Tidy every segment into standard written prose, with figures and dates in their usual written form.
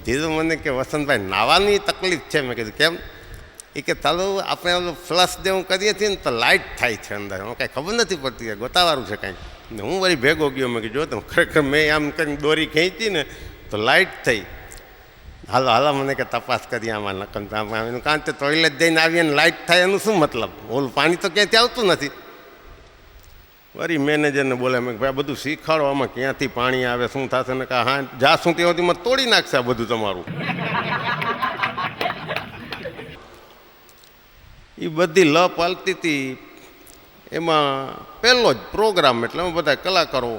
ધીરુ મને કે વસંતભાઈ નાવાની તકલીફ છે. મેં કીધું કેમ? એ કે ચાલો આપણે ઓલું ફ્લશ જેવું કરીએ છીએ ને તો લાઇટ થાય છે અંદર, હું કાંઈ ખબર નથી પડતી કે ગોતાવાળું છે કાંઈ. હું વળી ભેગો ગયો, મેં કીધું જો તમે ખરેખર મેં આમ કરીને દોરી ખેંચી ને તો લાઇટ થઈ. હાલો હાલો મને કે તપાસ કરીએ આમાં નકલ કારણ કે ટોયલેટ જઈને આવીએ ને લાઇટ થાય એનું શું મતલબ? ઓલું પાણી તો ક્યાંથી આવતું નથી. વળી મેનેજરને બોલે મેં ભાઈ બધું શીખવાડો આમાં ક્યાંથી પાણી આવે શું થશે ને હા જાશું ત્યાંથી મને તોડી નાખશે આ બધું તમારું. એ બધી લ પાલતી હતી. એમાં પહેલો જ પ્રોગ્રામ એટલે અમે બધા કલાકારો.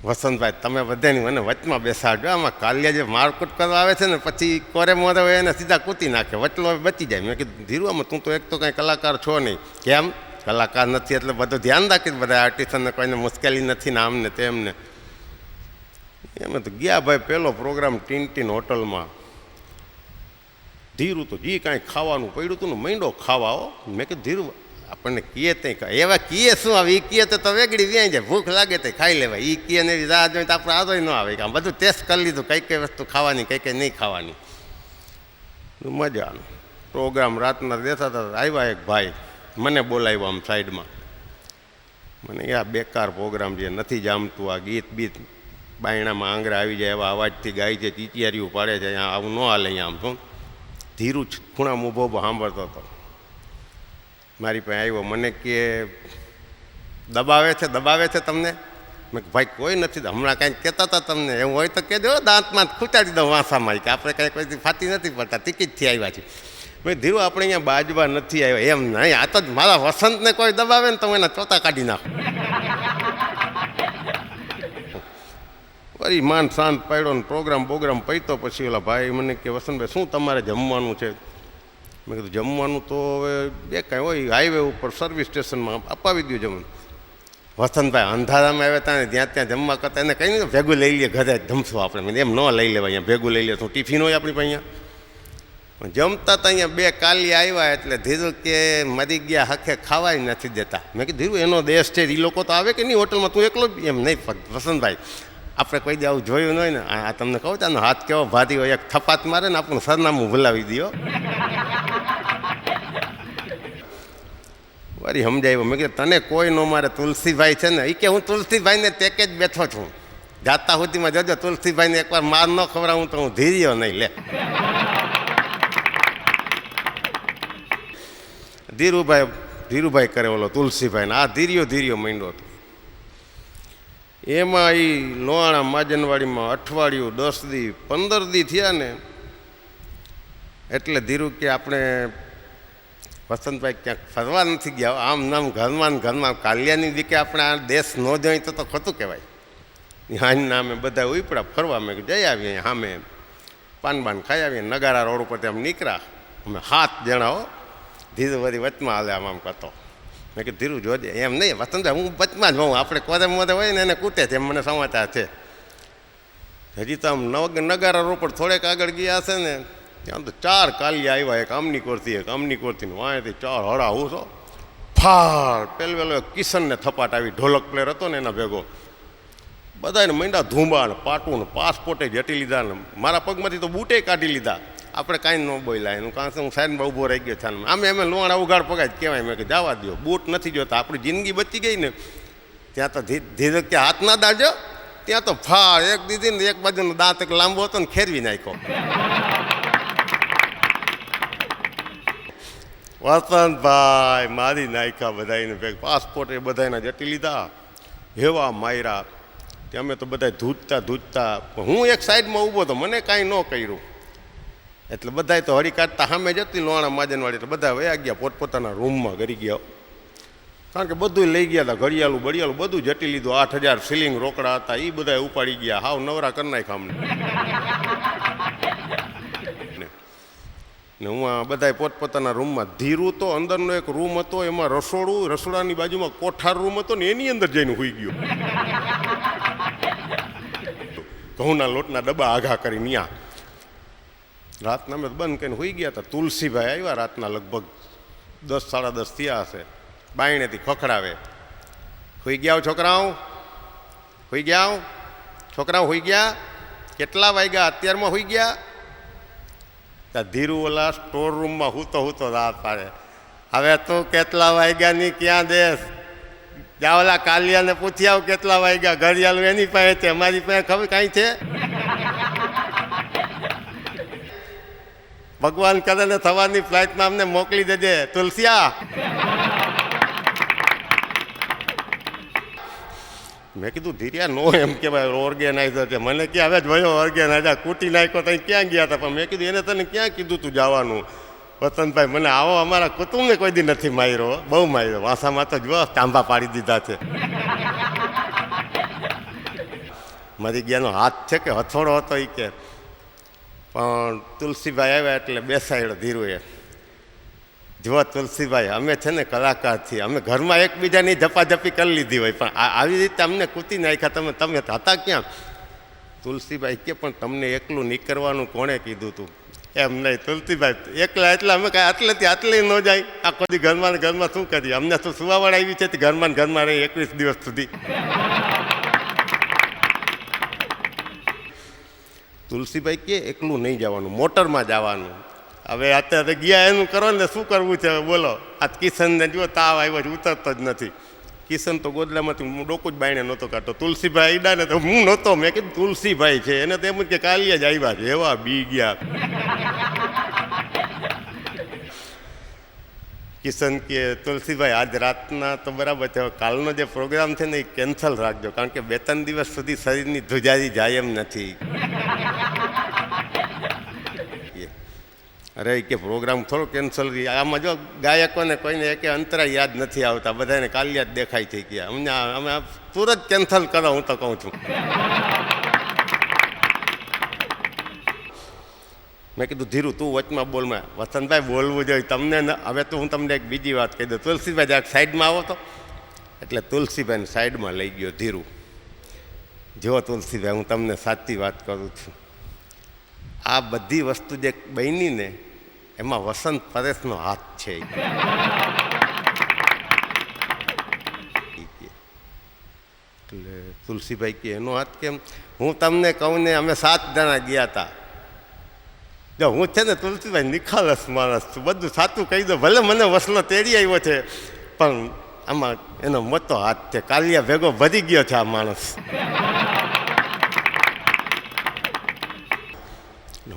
વસંતભાઈ તમે બધાની મને વચમાં બેસાડજો, આમાં કાલિયા જે મારકૂટ કરવા આવે છે ને પછી કોરે મોરે હોય એને સીધા કૂતી નાખે, વચલો બચી જાય. મેં કીધું ધીરુ આમાં તું તો એક તો કાંઈ કલાકાર છો નહીં. કેમ? કલાકાર નથી એટલે બધું ધ્યાન રાખીશ બધા આર્ટિસ્ટને, કોઈને મુશ્કેલી નથી ને આમને તેમને. એમ તો ગયા ભાઈ પહેલો પ્રોગ્રામ ટીન હોટલમાં. ધીરુ તો જી કાંઈ ખાવાનું પડ્યું હતું ને માંડો ખાવા. મેં કીધું ધીરુ આપણને કીએ તે એવા કીએ શું આવે? એ કીએ તો વેગળી વ્યાઈ જાય, ભૂખ લાગે તે ખાઈ લેવાય. એ કીએ ને રાહ જોઈને તો આપણે આદોય ન આવે. આમ બધું ટેસ્ટ કરી લીધું, કઈ કઈ વસ્તુ ખાવાની કઈ કઈ નહીં ખાવાની. મજાનું પ્રોગ્રામ રાતના દેતા હતા. આવ્યા એક ભાઈ મને બોલાવ્યો આમ સાઈડમાં. મને આ બેકાર પ્રોગ્રામ છે, નથી જામતું આ ગીત બીત, બાયણામાં આંગળા આવી જાય એવા અવાજથી ગાય છે, ચીચિયારીઓ પાડે છે, અહીંયા આવું ન હાલે. અહીંયા આમ શું ધીરુ ખૂણામાં ઊભો ઊભો સાંભળતો હતો. મારી પાસે આવ્યો, મને કે દબાવે છે તમને? મેં ભાઈ કોઈ નથી, હમણાં કાંઈક કહેતા હતા તમને, એવું હોય તો કહેજો દાંતમાં ખૂંચાડી દઉં વાંસામાં, કે આપણે કાંઈ કોઈ ફાટી નથી પડતા, ટિકિટથી આવ્યા છીએ. મેં ધીરુ આપણે અહીંયા બાજવા નથી આવ્યા. એમ નહીં, આ તો મારા વસંતને કોઈ દબાવે ને તો હું એના ચોતા કાઢી નાખું. વળી માન શાંત પાડ્યો ને પ્રોગ્રામ પૈતો. પછી ઓલા ભાઈ મને કે વસંતભાઈ શું તમારે જમવાનું છે? મેં કીધું જમવાનું તો હવે બે કાંઈ હોય, હાઈવે ઉપર સર્વિસ સ્ટેશનમાં અપાવી દઉં જમવાનું. વસંતભાઈ અંધારામાં આવ્યા હતા ને ત્યાં જમવા કરતા એને કંઈ નહીં ભેગું લઈ લે, ઘરે જમશું આપણે. એમ ન લઈ લેવાય, અહીંયા ભેગું લઈ લે. શું ટિફિન હોય આપણી પાસે? અહીંયા જમતા હતા. અહીંયા બે કાલી આવ્યા એટલે ધીરુ કે મરી ગયા હકે ખાવાય નથી દેતા. મેં કીધું ધીરુ એનો દેશ છે, એ લોકો તો આવે કે નહીં હોટલમાં, તું એકલો? એમ નહીં વસંતભાઈ, આપણે કોઈ દે આવું જોયું નહીં ને. આ તમને કહું છું, આનો હાથ કેવો ભારી હોય, એક થપાત મારે ને આપણું સરનામું ભૂલાવી દો. વળી સમજાવ્યો. મેં કીધું તને કોઈ ન મારે, તુલસીભાઈ છે ને. એ કે હું તુલસીભાઈને તેકે જ બેઠો છું, જાતા સુધીમાં જજો તુલસીભાઈને એકવાર માર ન ખવડાવું તો હું ધીર્યો નહીં. લે ધીરુભાઈ કરે ઓલો તુલસીભાઈને, આ ધીર્યો માંડ્યો હતો. એમાં એ લોહાણા માજનવાડીમાં અઠવાડિયું 10 દી 15 દી થયા ને એટલે ધીરુ કે આપણે વસંતભાઈ ક્યાંક ફરવા નથી ગયા, આમ નામ ઘરમાં કાલિયાની દીકે આપણે આ દેશ ન જોઈ તો ખોટું કહેવાય. હાંજના અમે બધા ઉપડા ફરવા. મેં જઈ આવીએ, સામે પાન ખાઈ આવીએ. નગારા રોડ ઉપર આમ નીકળ્યા અમે 7 જણા. ધીરુ વળી વચમાં હાલે આમ કરતો. મેં કીધું ધીરુ જોજે. એમ નહીં વસંતભાઈ, હું વચમાં જ હોઉં, આપણે કોરે મોરે હોય ને એને કૂટે છે એમ મને સમાચાર છે. હજી તો આમ નગારા રોડ પર થોડેક આગળ ગયા હશે ને ત્યાં તો 4 કાલિયા આવ્યા, એક આમની કોરથી વાંયથી 4 હળા હું છો ફાળ. પેલો કિશનને થપાટ આવી, ઢોલક પ્લેયર હતો ને એના ભેગો. બધાને મંડા ધૂંબા ને પાટું ને પાસપોર્ટે જટી લીધા ને મારા પગમાંથી તો બૂટે કાઢી લીધા. આપણે કાંઈ ન બોલ્યા એનું, કારણ કે હું સાઈડમાં ઊભો રહી ગયો છે. અમે લોહાણા ઉગાડ પગાજ કહેવાય. મેં કે જવા દો, બૂટ નથી જોતા, આપણી જિંદગી બચી ગઈ ને. ત્યાં તો ધીરે કે હાથ ના દાજો, ત્યાં તો ફાળ એક દીધી ને એક બાજુનો દાંત એક લાંબો હતો ને ખેરવી નાખ્યો. વસંતભાઈ મારી નાખ્યા બધાને ભેગ. પાસપોર્ટ એ બધાના જટી લીધા, હેવા માર્યા. ત્યાં અમે તો બધા ધૂજતા હું એક સાઈડમાં ઊભો હતો, મને કાંઈ ન કર્યું. એટલે બધા તો હળી કાઢતા સામે જતી લોહાણા માજનવાડી. એટલે બધા વયા ગયા પોતપોતાના રૂમમાં કરી ગયા, કારણ કે બધું લઈ ગયા હતા. ઘડિયાળું બડિયાળું બધું જટી લીધું. 8000 સિલિંગ રોકડા હતા, એ બધા ઉપાડી ગયા. હાવ નવરા કરી નાખ્યા અમને. ને હું બધા પોતપોતાના રૂમમાં. ધીરુ તો અંદરનો એક રૂમ હતો, એમાં રસોડાની બાજુમાં કોઠાર રૂમ હતો ને એની અંદર જઈને સૂઈ ગયો. ઘઉંના લોટના ડબ્બા આઘા કરી ન્યા. રાતના અમે બંધ કરીને સૂઈ ગયા હતા. તુલસીભાઈ આવ્યા રાતના લગભગ 10 સાડા 10 થયા હશે. બાયણેથી ખખડાવે, સૂઈ ગયા છોકરાઓ, સૂઈ ગયા છોકરાઓ, સૂઈ ગયા. કેટલા વાગ્યા? અત્યારમાં હોઈ ગયા? ત્યાં ધીરુ ઓલા સ્ટોર રૂમમાં હૂતો રાત પાડે. હવે તું કેટલા વાગ્યાની ક્યાં દેશ? જા ઓલા કાલિયાને પૂછી આવ કેટલા વાગ્યા. ઘડિયાળું એની પાસે છે, મારી પાસે ખબર કાંઈ છે? ભગવાન કરે ને સવારની ફ્લાઇટમાં અમને મોકલી દેજે તુલસિયા. મેં કીધું ધીરિયા નો એમ કે ભાઈ ઓર્ગેનાઇઝર છે. મને કે હવે જ ભયો ઓર્ગેનાઇઝર કૂટી નાખ્યો ત્યાં ક્યાં ગયા હતા? પણ મેં કીધું એને તને ક્યાં કીધું તું જવાનું? વસંતભાઈ મને આવો અમારા કુટુંબને કોઈ દી નથી માર્યો, બહુ માર્યો. વાસામાં તો જો તાંબા પાડી દીધા છે. મરી ગયાનો હાથ છે કે હથોડો હતો એ કે. પણ તુલસીભાઈ આવ્યા એટલે બેસાડ્યો ધીરુએ. જો તુલસીભાઈ અમે છે ને કલાકાર છીએ, અમે ઘરમાં એકબીજાની ઝપાઝપી કરી લીધી હોય પણ આવી રીતે અમને કૂતી નાખ્યા. તમે હતા ક્યાં? તુલસીભાઈ કે પણ તમને એકલું નીકળવાનું કોણે કીધું તું? એમ નહીં તુલસીભાઈ એકલા એટલા અમે કાંઈ આટલેથી આટલે ન જાય. આખો દી ઘરમાં શું કરીએ? અમને તો સુવાવાળ આવી છે ઘરમાં રહી 21 દિવસ સુધી. તુલસીભાઈ કે એકલું નહીં જવાનું, મોટરમાં જવાનું. હવે અત્યારે ગયા એનું કરો ને શું કરવું છે બોલો? આ કિશનને જો તાવ આવ્યો છે, ઉતરતો જ નથી. કિશન તો ગોદડામાંથી હું ડોકું જ બાયણે નહોતો કાઢતો. તુલસીભાઈ આવ્યા ને તો હું નહોતો. મેં કીધું તુલસીભાઈ છે, એને તો એમ જ કે કાલિયા જ આવ્યા છે. એવા બી ગયા. કિશન કે તુલસીભાઈ આજ રાતના તો બરાબર છે, કાલનો જે પ્રોગ્રામ છે ને એ કેન્સલ રાખજો, કારણ કે 2-3 દિવસ સુધી શરીરની ધ્રુજારી જાય એમ નથી. અરે કે પ્રોગ્રામ થોડો કેન્સલ રહી. આમાં જો ગાયકોને કોઈને એકે અંતરાય યાદ નથી આવતા, બધાને કાલિયા જ દેખાય થઈ ગયા. અમે તુરંત કેન્સલ કરો, હું તો કહું છું. મેં કીધું ધીરુ તું વચમાં બોલમાં. વસંતભાઈ બોલવું જોઈએ તમને. હવે તો હું તમને એક બીજી વાત કહી દઉં. તુલસીભાઈ જરાક સાઈડમાં આવો તો. એટલે તુલસીભાઈને સાઈડમાં લઈ ગયો ધીરુ. જો તુલસીભાઈ હું તમને સાચી વાત કરું છું, આ બધી વસ્તુ જે બની ને એમાં વસંત પરેશનો હાથ છે. એટલે તુલસીભાઈ કે એનો હાથ કેમ? હું તમને કહું ને અમે 7 જણા ગયા હતા. જો હું છે ને તુલસીભાઈ નિખાલસ માણસ છું, બધું સાચું કહી દો. ભલે મને વસલો તેડી આવ્યો છે પણ આમાં એનો મોટો હાથ છે. કાલિયા ભેગો ભરી ગયો છે આ માણસ.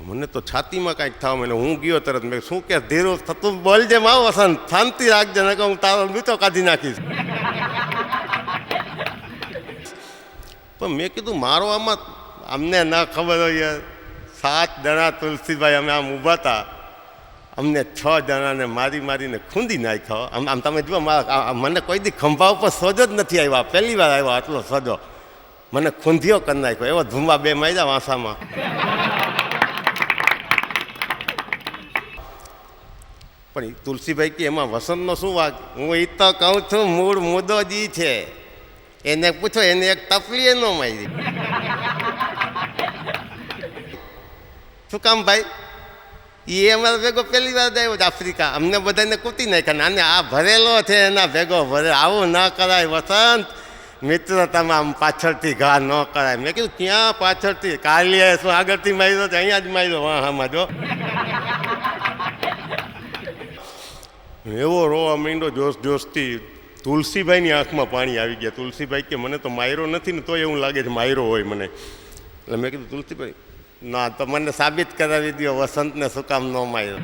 મને તો છાતીમાં કાંઈક થવા મને. હું ગયો તરત. મેં શું કે ધીરુ તું બોલજે માં વસંત, શાંતિ રાખજે ને કે હું તારો મીઠો કાઢી નાખીશ. પણ મેં કીધું મારો આમાં અમને ના ખબર હોય. 7 જણા તુલસીભાઈ અમે આમ ઊભા હતા, અમને 6 જણાને મારીને ખૂંદી નાખ્યો. આમ તમે જુઓ મને કોઈ દી ખંભા ઉપર સોજો જ નથી આવ્યા. પહેલી વાર આવ્યો આટલો સોજો. મને ખૂંધીઓ કરી નાખ્યો. એવો ધુંબા 2 માર્યા વાંસામાં. પણ તુલસીભાઈ કે એમાં વસંતનો શું વાગ? હું એ તો કહું છું મૂળ મુદ્દો જ છે. એને પૂછો, એને એક તપલીએ ન મારી. શું કામ ભાઈ? એ અમારા ભેગો પહેલી વાર આવ્યો આફ્રિકા. અમને બધાને કૂટી નાખ્યા. આને આ ભરેલો છે એના ભેગો ભરે. આવું ન કરાય વસંત. મિત્ર તમે આમ પાછળથી ઘા ન કરાય. મેં કીધું ક્યાં પાછળથી? કાલિયા શું આગળથી માર્યો? અહીંયા જ માર્યો વાહામાં. જો એવો રોવા માંડ્યો જોશથી. તુલસીભાઈની આંખમાં પાણી આવી ગયા. તુલસીભાઈ કે મને તો માર્યો નથી ને, તો એવું લાગે છે માર્યો હોય મને. એટલે મેં કીધું તુલસીભાઈ ના, તો મને સાબિત કરાવી દો વસંતને શું કામ ન માર્યો.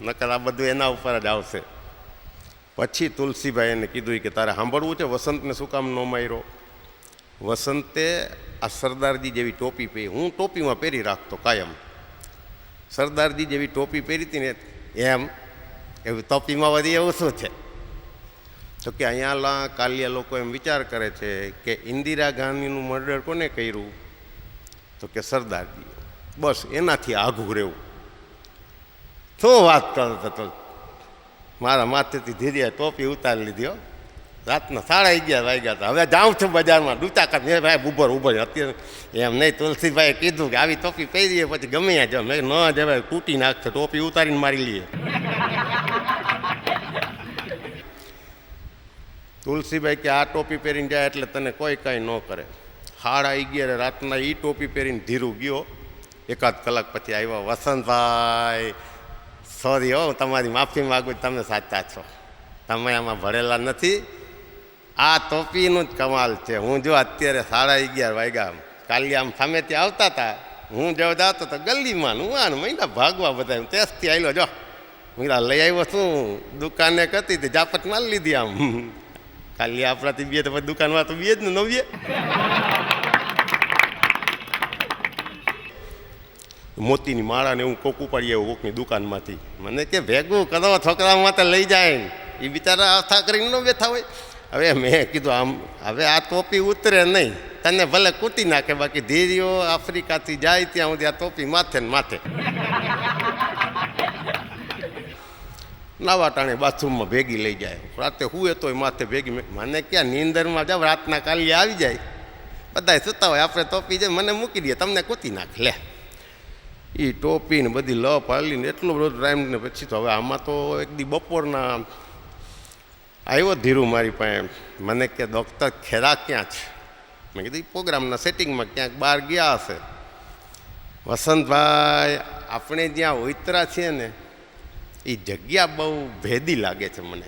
નકર આ બધું એના ઉપર જ આવશે. પછી તુલસીભાઈ એને કીધું કે તારે સાંભળવું છે વસંતને શું કામ ન માર્યો. વસંતે આ સરદારજી જેવી ટોપી પહેરી. હું ટોપીમાં પહેરી રાખતો કાયમ. સરદારજી જેવી ટોપી પહેરી હતી ને એમ એવી ટોપીમાં વળી એવું શું છે? તો કે અહીંયા કાલિયા લોકો એમ વિચાર કરે છે કે ઇન્દિરા ગાંધીનું મર્ડર કોને કર્યું? તો કે સરદારજી. બસ એનાથી આઘું રહેવું. શું વાત કરો તો? મારા માથેથી ધીરે ટોપી ઉતારી લીધી. રાતના 11:30 વાગ્યા હતા. હવે જાઉં છું બજારમાં ડૂચા કાઢ. ભાઈ ઉભર અત્યારે એમ નહીં. તુલસીભાઈએ કીધું કે આવી ટોપી પહેરીએ પછી ગમે ત્યાં જાવ. મેં ન જવાય, તૂટી નાખશે. ટોપી ઉતારીને મારી લઈએ. તુલસીભાઈ કે આ ટોપી પહેરીને જાય એટલે તને કોઈ કાંઈ ન કરે. 11:30 રાતના એ ટોપી પહેરીને ધીરું ગયો. એકાદ કલાક પછી આવ્યો, વસંતભાઈ સોરી હો, હું તમારી માફી માગું, તમે સાચા છો, તમે આમાં ભળેલા નથી, આ ટોપીનું જ કમાલ છે. હું જો અત્યારે 11:30 વાગ્યા કાલે આમ સામેથી આવતા હતા, હું જો જાતો તો ગલીમાં હું મહિના ભાગવા બધા તેજથી આવેલો, જો મીરા લઈ આવ્યો શું દુકાને કરતી હતી, જાપટ મારી લીધી આમ. ખાલી આપણાથી બે તો પછી દુકાનમાં તો બે જ ને નવીએ. મોતીની માળા ને હું કોક ઉપાડી આવ્યો કોકની દુકાનમાંથી. મને કે ભેગું કરો છોકરા માટે લઈ જાય, એ બિચારા આસ્થા કરીને ન બેઠા હોય. હવે મેં કીધું આમ હવે આ ટોપી ઉતરે નહીં, તને ભલે કૂટી નાખે, બાકી ધીરીઓ આફ્રિકાથી જાય ત્યાં સુધી આ ટોપી માથે ને માથે. નવા ટાણે બાથરૂમમાં ભેગી લઈ જાય, રાતે હુએ તોય માથે ભેગી. મને ક્યાં નીંદરમાં જાવ, રાતના કાલી આવી જાય, બધા સૂતા હોય, આપણે ટોપી જાય મને મૂકી દે, તમને કૂટી નાખ. લે એ ટોપી ને બધી લ પાડીને એટલો બધો ટાઈમ ને પછી તો હવે આમાં તો એક દી બપોરના આવ્યો ધીરું મારી પાસે. મને કે ડૉક્ટર ખેરા ક્યાં છે? મેં કીધું પ્રોગ્રામના સેટિંગમાં ક્યાંક બહાર ગયા હશે. વસંતભાઈ આપણે જ્યાં ઉતરા છીએ ને એ જગ્યા બહુ ભેદી લાગે છે મને.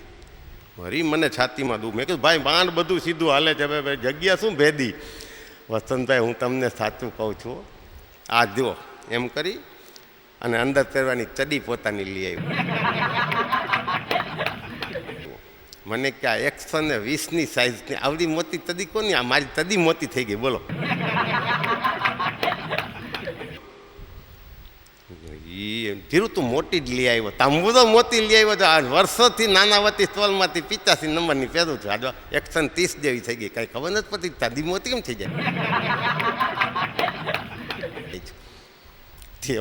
વળી મને છાતીમાં દુઃખ. મેં કીધું ભાઈ માંડ બધું સીધું હાલે છે, ભાઈ જગ્યા શું ભેદી? વસંતભાઈ હું તમને સાચું કહું છું, આ જુઓ એમ કરી અને અંદર પહેરવાની ચડી પોતાની લઈ આવ્યો. મને કે આ 120ની સાઈઝની આવડી મોટી તદી કોની? આ મારી તદી મોટી થઈ ગઈ, બોલો. ધીરું તું મોટી જ લઈ આવ્યો, તાંબુ તો મોટી લઈ આવ્યો. આ વર્ષોથી નાનાવતી સ્ટોલમાંથી 85 નંબરની પહેરું છું, આજે 130 જેવી થઈ ગઈ, કાંઈ ખબર નથી પડતી તદી મોટી કેમ થઈ જાય.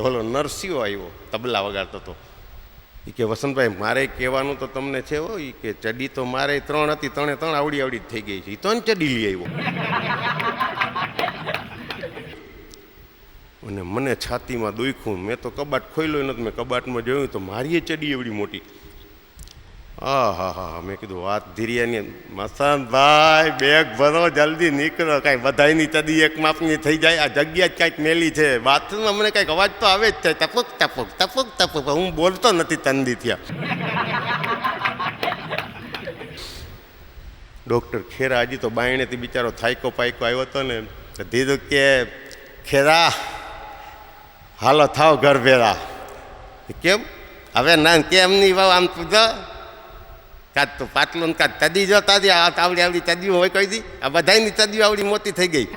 ઓલો નરસિંહો આવ્યો, તબલા વગાડતો હતો. એ કે વસંતભાઈ મારે કહેવાનું તો તમને છે હો, એ કે ચડી તો મારે 3 હતી, 3 આવડી જ થઈ ગઈ છે. એ તો ચડી લઈ આવ્યો. અને મને છાતીમાં દુખ્યું. મેં તો કબાટ ખોલ્યો નથી, મેં કબાટમાં જોયું તો મારી ચડી એવડી મોટી. હા હા હા, મેં કીધું વાત ધીરિયાની. મસંતભાઈ બેગ ભરો, જલ્દી નીકળો, કાંઈ બધાયની ચડી એક માપની થઈ જાય. આ જગ્યા જ કાંઈક મેલી છે, બાથરૂમમાં મને કાંઈક અવાજ તો આવે જ છે, ટપક ટપક ટપક ટપક. હું બોલતો નથી તંદી થયા. ડૉક્ટર ખેરા હજી તો બાયણેથી બિચારો થાયકો પાયકો આવ્યો હતો ને, દીધું કે ખેરા હાલો થાવ ઘર ભેરા. કેમ હવે ના કેમ નહીં વાવ આમ તું જો કાં તો પાટલું કાં તદી જો તાજી આવડી આવડી તદીઓ હોય કહી દી. આ બધાની તદીઓ આવડી મોટી થઈ ગઈ.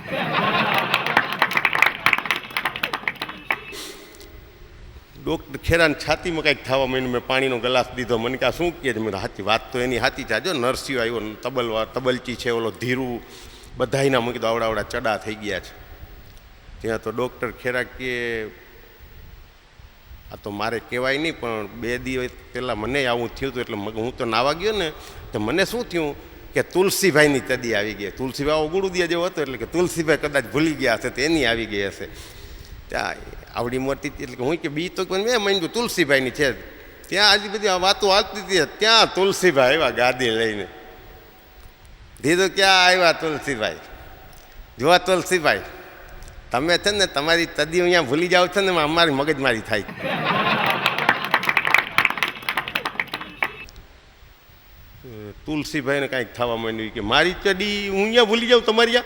ડૉક્ટર ખેરાને છાતીમાં કંઈક થવા માંડ્યું. મેં પાણીનો ગ્લાસ દીધો. મને કે શું કહે છે? મને સાચી વાત તો એની સાચી છે. જો નરસિંહ આવ્યો, તબલચી છે, ઓલો ધીરું, બધાયના મૂકી દો આવડા ચડા થઈ ગયા છે. ત્યાં તો ડૉક્ટર ખેરા કે આ તો મારે કહેવાય નહીં, પણ 2 દિવસ પહેલાં મને આવું થયું હતું, એટલે હું તો નાવા ગયો ને તો મને શું થયું કે તુલસીભાઈની તદી આવી ગઈ. તુલસીભાઈ ગુરુદિયા જેવો હતો, એટલે કે તુલસીભાઈ કદાચ ભૂલી ગયા હશે તો એની આવી ગઈ હશે. ત્યાં આવડી મોટી, એટલે કે હું કે બી તો મેં માન્યું તુલસીભાઈની છે. ત્યાં આજી બધી વાતો હાલતી હતી. ત્યાં તુલસીભાઈ આવ્યા ગાદી લઈને. દીધું ક્યાં આવ્યા તુલસીભાઈ? જોવા તુલસીભાઈ તમે છે ને તમારી તદી અહીંયા ભૂલી જાઓ છો ને, અમારી મગજમારી થાય. તુલસીભાઈને કાંઈક થવા માંડ્યું કે મારી ચડી હું અહીંયા ભૂલી જાઉં તમારી આ.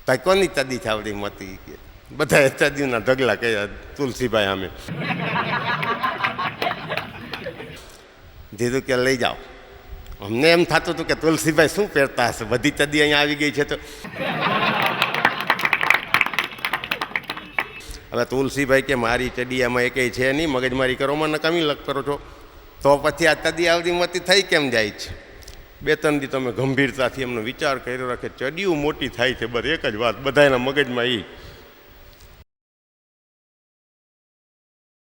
ભાઈ કોની તદી થાવડી મતી કે બધા ચડીના ઢગલા કહ્યા તુલસીભાઈ સામે. દીધું કે લઈ જાઓ. અમને એમ થતું હતું કે તુલસીભાઈ શું પહેરતા હશે, બધી ચડી અહીંયા આવી ગઈ છે તો. હવે તુલસીભાઈ કે મારી ચડી એમાં એકેય છે નહીં, મગજમારી કરોમાં નકામી લગ કરો છો. તો પછી આ તદી આવડી મોટી થઈ કેમ જાય છે? 2-3 દી તમે ગંભીરતાથી એમનો વિચાર કર્યો રાખે, ચડીયું મોટી થાય છે, બસ એક જ વાત બધાના મગજમાં એ